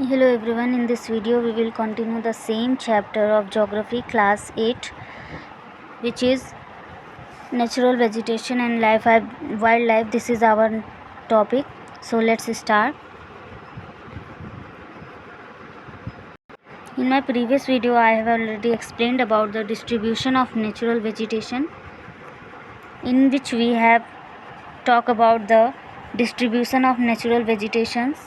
Hello everyone, in this video we will continue the same chapter of geography class 8, which is natural vegetation and wildlife. This is our topic, so let's start. In my previous video I have already explained about the distribution of natural vegetation, in which we have talked about the distribution of natural vegetations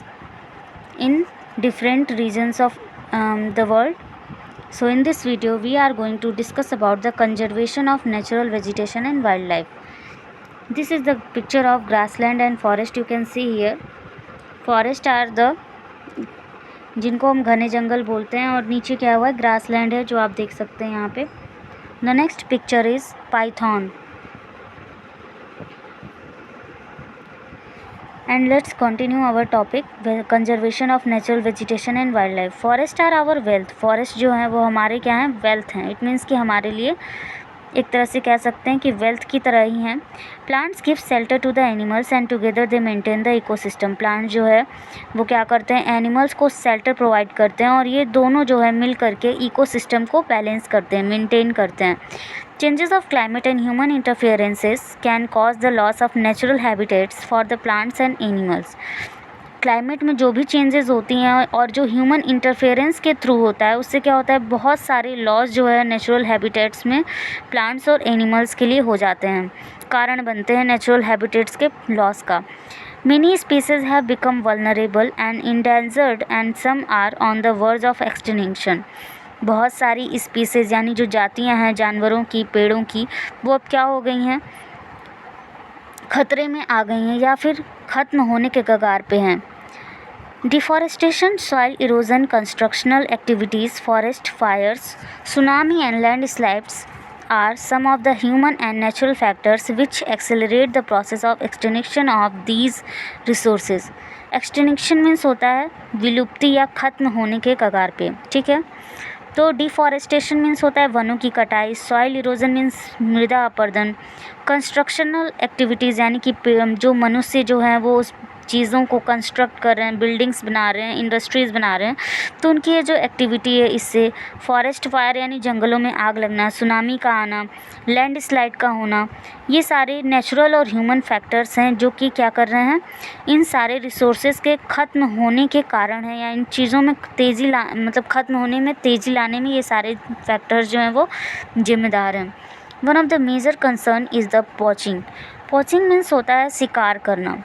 in different regions of the world. So in this video we are going to discuss about the conservation of natural vegetation and wildlife. This is the picture of grassland and forest. You can see here forest are the जिनको हम घने जंगल बोलते हैं, और नीचे क्या हुआ है, ग्रासलैंड है जो आप देख सकते हैं यहाँ पे. The next picture is Python. And let's continue our topic, conservation of natural vegetation and wildlife. Forest are our wealth. Forest जो है वो हमारे क्या हैं, wealth हैं. It means कि हमारे लिए एक तरह से कह सकते हैं कि wealth की तरह ही हैं. Plants give shelter to the animals and together they maintain the ecosystem. Plants जो है वो क्या करते हैं, animals को shelter provide करते हैं, और ये दोनों जो है मिल करके ecosystem को balance करते हैं, maintain करते हैं. Changes of climate and human interferences can cause the loss of natural habitats for the plants and animals. Climate में जो भी चेंजेस होती हैं और जो ह्यूमन इंटरफेरेंस के थ्रू होता है, उससे क्या होता है, बहुत सारे लॉस जो है नेचुरल हैबिटेट्स में प्लांट्स और एनिमल्स के लिए हो जाते हैं, कारण बनते हैं नेचुरल हैबिटेट्स के लॉस का. Many species have become vulnerable and endangered and some are on the verge of extinction. बहुत सारी स्पीसीज़ यानी जो जातियां हैं जानवरों की, पेड़ों की, वो अब क्या हो गई हैं, खतरे में आ गई हैं या फिर ख़त्म होने के कगार पे हैं. Deforestation, soil erosion, constructional activities, forest fires, tsunami and landslides are some of the human and natural factors which accelerate the process of extinction of these resources. Extinction means होता है विलुप्ति या ख़त्म होने के कगार पे, ठीक है. तो डिफॉरेस्टेशन मीन्स होता है वनों की कटाई. सॉइल इरोजन मीन्स मृदा अपरदन. कंस्ट्रक्शनल एक्टिविटीज़ यानी कि जो मनुष्य जो हैं वो उस चीज़ों को कंस्ट्रक्ट कर रहे हैं, बिल्डिंग्स बना रहे हैं, इंडस्ट्रीज़ बना रहे हैं, तो उनकी ये जो एक्टिविटी है इससे फॉरेस्ट फायर यानी जंगलों में आग लगना, सुनामी का आना, लैंडस्लाइड का होना, ये सारे नेचुरल और ह्यूमन फैक्टर्स हैं जो कि क्या कर रहे हैं, इन सारे रिसोर्सेज के ख़त्म होने के कारण है, या इन चीज़ों में तेज़ी मतलब ख़त्म होने में तेज़ी लाने में ये सारे फैक्टर्स जो हैं वो जिम्मेदार हैं. One of the major concern is the poaching. Poaching means होता है शिकार करना.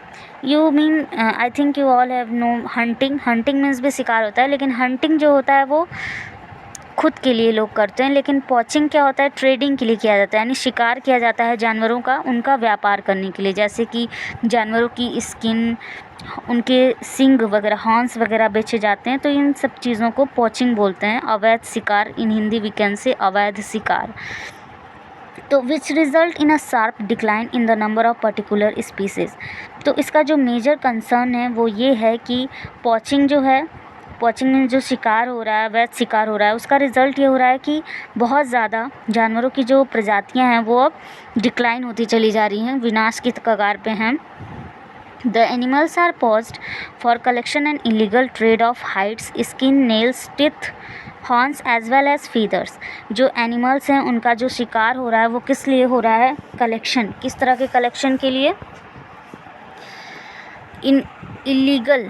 You mean I think you all have no hunting. Hunting means भी शिकार होता है, लेकिन हंटिंग जो होता है वो खुद के लिए लोग करते हैं, लेकिन पॉचिंग क्या होता है, ट्रेडिंग के लिए किया जाता है, यानी शिकार किया जाता है जानवरों का, उनका व्यापार करने के लिए. जैसे कि जानवरों की स्किन, उनके सींग वगैरह, हॉर्न्स वगैरह बेचे जाते हैं, तो इन सब चीज़ों को पॉचिंग बोलते हैं. अवैध शिकार, इन हिंदी वी कैन से अवैध शिकार. तो which result in a sharp decline in the number of particular species. तो इसका जो मेजर कंसर्न है वो ये है कि पॉचिंग जो है, पॉचिंग में जो शिकार हो रहा है, वैध शिकार हो रहा है, उसका रिज़ल्ट ये हो रहा है कि बहुत ज़्यादा जानवरों की जो प्रजातियां हैं वो अब डिक्लाइन होती चली जा रही हैं, विनाश की कगार पे हैं. The animals are poached for collection and illegal trade of hides, skin, nails, teeth, horns as well as feathers. जो एनिमल्स हैं उनका जो शिकार हो रहा है वो किस लिए हो रहा है, कलेक्शन. किस तरह के कलेक्शन के लिए, इन इलीगल,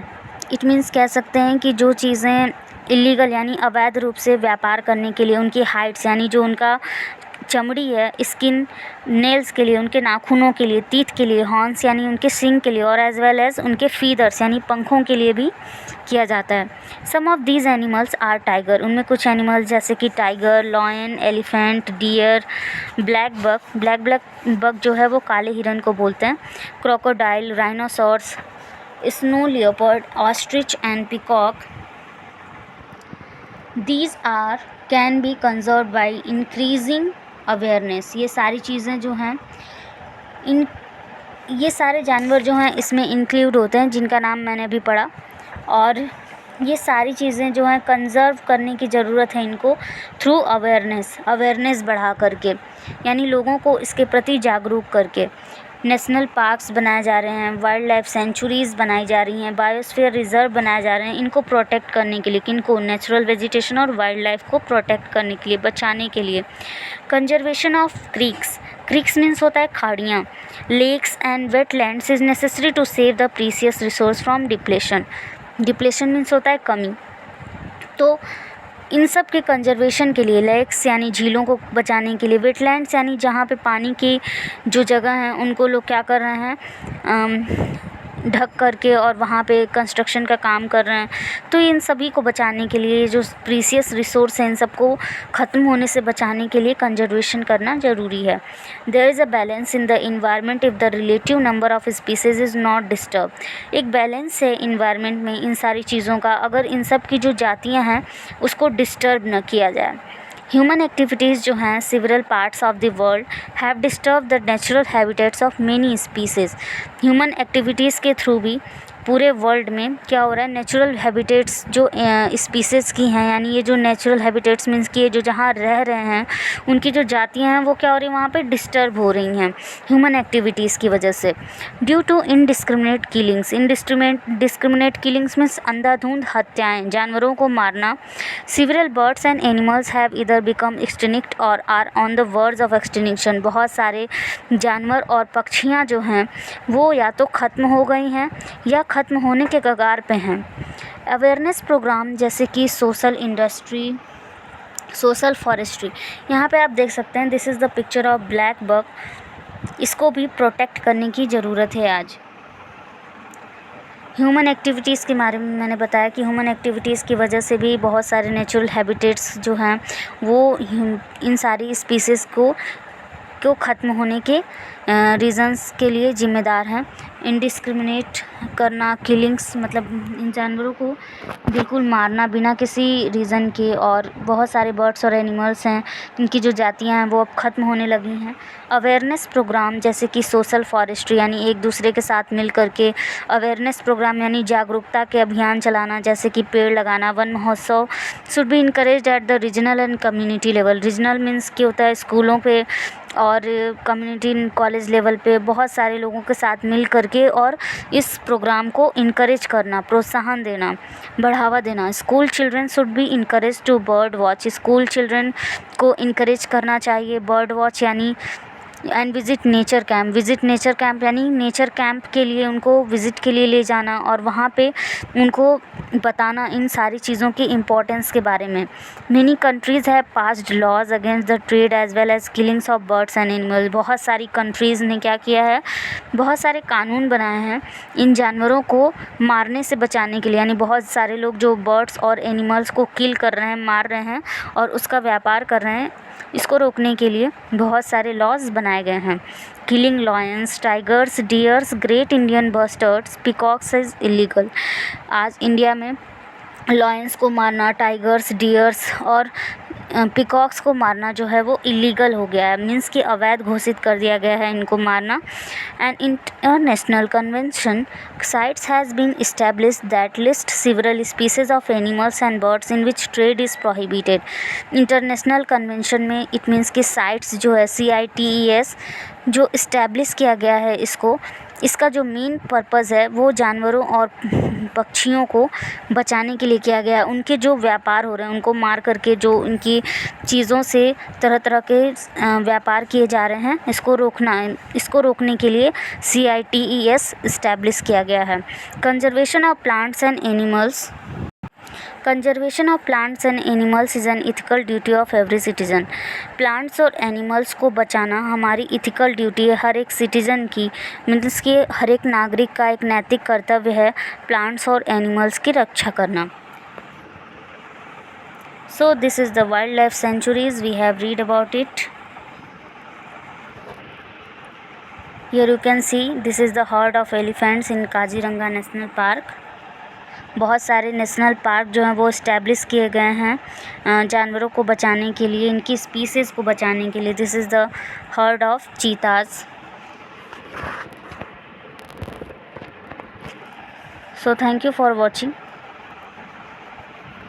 इट मीन्स कह सकते हैं कि जो चीज़ें इलीगल यानी अवैध रूप से व्यापार करने के लिए, उनकी हाइट्स यानी जो उनका चमड़ी है, स्किन, नेल्स के लिए, उनके नाखूनों के लिए, टीथ के लिए, हॉर्न्स यानी उनके सींग के लिए, और एज वेल एज उनके फीदर्स यानी पंखों के लिए भी किया जाता है. Some of these animals are tiger. उनमें कुछ एनिमल्स जैसे कि tiger, lion, elephant, deer, black buck. Black buck जो है वो काले हिरन को बोलते हैं. Crocodile, rhinoceros, snow leopard, ostrich and peacock. These are can be conserve by increasing awareness. ये सारी चीज़ें जो हैं, ये सारे जानवर जो हैं इसमें इंक्लूड होते हैं जिनका नाम मैंने अभी पढ़ा, और ये सारी चीज़ें जो हैं कंजर्व करने की ज़रूरत है इनको थ्रू अवेयरनेस बढ़ा करके, यानी लोगों को इसके प्रति जागरूक करके. नेशनल पार्क्स बनाए जा रहे हैं, वाइल्ड लाइफ सेंचुरीज़ बनाई जा रही हैं, बायोस्फीयर रिजर्व बनाए जा रहे हैं, इनको प्रोटेक्ट करने के लिए, किनको, नेचुरल वेजिटेशन और वाइल्ड लाइफ को प्रोटेक्ट करने के लिए, बचाने के लिए। Conservation of creeks, creeks means होता है खाड़ियाँ, lakes and wetlands is necessary to save the precious resource from depletion, depletion means होता है कमी। तो इन सब के कंजर्वेशन के लिए, लेक्स यानी झीलों को बचाने के लिए, वेटलैंड्स यानी जहाँ पे पानी की जो जगह हैं उनको लोग क्या कर रहे हैं, ढक करके और वहाँ पे कंस्ट्रक्शन का काम कर रहे हैं। तो इन सभी को बचाने के लिए, जो प्रीसियस रिसोर्स हैं इन सबको ख़त्म होने से बचाने के लिए कंजर्वेशन करना ज़रूरी है। There is a balance in the environment if the relative number of species is not disturb. एक बैलेंस है इन्वायरमेंट में इन सारी चीज़ों का, अगर इन सब की जो जातियाँ हैं उसको डिस्टर्ब न किया जाए। ह्यूमन एक्टिविटीज़ जो हैं, several parts of the world have disturb the natural habitats of many species. Human activities के थ्रू भी पूरे वर्ल्ड में क्या हो रहा है, नेचुरल हैबिटेट्स जो स्पीसीज़ की हैं, यानी ये जो नेचुरल हैबिटेट्स मीन्स कि ये जो जहाँ रह रहे हैं उनकी जो जातियाँ हैं वो क्या हो रही हैं, वहाँ पे डिस्टर्ब हो रही हैं ह्यूमन एक्टिविटीज़ की वजह से। Due to indiscriminate killings, discriminate killings means अंधाधुंध हत्याएँ, जानवरों को मारना। Several birds and animals have either become extinct और are on the verge of extinction. बहुत सारे जानवर और पक्षियाँ जो हैं वो या तो ख़त्म हो गई हैं या ख़त्म होने के कगार पे हैं। अवेयरनेस प्रोग्राम जैसे कि सोशल इंडस्ट्री, सोशल फॉरेस्ट्री, यहाँ पे आप देख सकते हैं, this is the picture of black buck, इसको भी प्रोटेक्ट करने की ज़रूरत है आज। ह्यूमन एक्टिविटीज़ के बारे में मैंने बताया कि ह्यूमन एक्टिविटीज़ की वजह से भी बहुत सारे नेचुरल हैबिटेट्स जो हैं वो इन सारी स्पीसीज़ को ख़त्म होने के रीज़न्स के लिए ज़िम्मेदार हैं। इनडिस्क्रिमिनेट करना, किलिंग्स मतलब इन जानवरों को बिल्कुल मारना बिना किसी रीज़न के, और बहुत सारे बर्ड्स और एनिमल्स हैं इनकी जो जातियां हैं वो अब ख़त्म होने लगी हैं। अवेयरनेस प्रोग्राम जैसे कि सोशल फॉरेस्ट्री यानी एक दूसरे के साथ मिल करके अवेयरनेस प्रोग्राम यानी जागरूकता के अभियान चलाना, जैसे कि पेड़ लगाना। वन महोत्सव should be encouraged at the regional and community level. Regional means क्या होता है, स्कूलों पे और कम्युनिटी कॉलेज लेवल पे बहुत सारे लोगों के साथ मिल करके और इस प्रोग्राम को इनकरेज करना, प्रोत्साहन देना, बढ़ावा देना। School children should be encourage to bird watch. School children को इनकरेज करना चाहिए बर्ड वॉच यानी and visit nature camp. Visit nature camp यानी नेचर कैंप के लिए उनको विज़िट के लिए ले जाना और वहाँ पे उनको बताना इन सारी चीज़ों की इम्पोर्टेंस के बारे में। Many countries have passed laws against the trade as well as killings of birds and animals. बहुत सारी कंट्रीज़ ने क्या किया है, बहुत सारे कानून बनाए हैं इन जानवरों को मारने से बचाने के लिए, यानी बहुत सारे लोग जो बर्ड्स और एनिमल्स को किल कर रहे हैं, मार रहे हैं और उसका व्यापार कर रहे हैं, इसको रोकने के लिए बहुत सारे लॉज बनाए गए हैं। Killing lions, tigers, dears, great Indian bustards, peacocks is illegal. आज इंडिया में लॉयंस को मारना, टाइगर्स, डियर्स और पिकॉक्स को मारना जो है वो इलीगल हो गया है, मीन्स कि अवैध घोषित कर दिया गया है इनको मारना। And international convention CITES has been established that list several species of animals and birds in which trade is prohibited. International convention में इट मीन्स कि साइट्स जो है CITES जो इस्टेब्लिश किया गया है, इसका जो मेन पर्पज़ है वो जानवरों और पक्षियों को बचाने के लिए किया गया है। उनके जो व्यापार हो रहे हैं, उनको मार करके जो उनकी चीज़ों से तरह तरह के व्यापार किए जा रहे हैं, इसको रोकने के लिए CITES इस्टेब्लिश किया गया है। Conservation of plants and animals. Conservation of plants and animals is an ethical duty of every citizen. Plants और एनिमल्स को बचाना हमारी इथिकल ड्यूटी है, हर एक सिटीज़न की, मीन्स कि हर एक नागरिक का एक नैतिक कर्तव्य है प्लांट्स और एनिमल्स की रक्षा करना। So this is the wildlife sanctuaries, we have read about it. Here you can see this is the herd of elephants in Kaziranga National Park. बहुत सारे नेशनल पार्क जो हैं वो इस्टेब्लिश किए गए हैं जानवरों को बचाने के लिए, इनकी स्पीसीज़ को बचाने के लिए। This is the herd of cheetahs. So thank you for watching.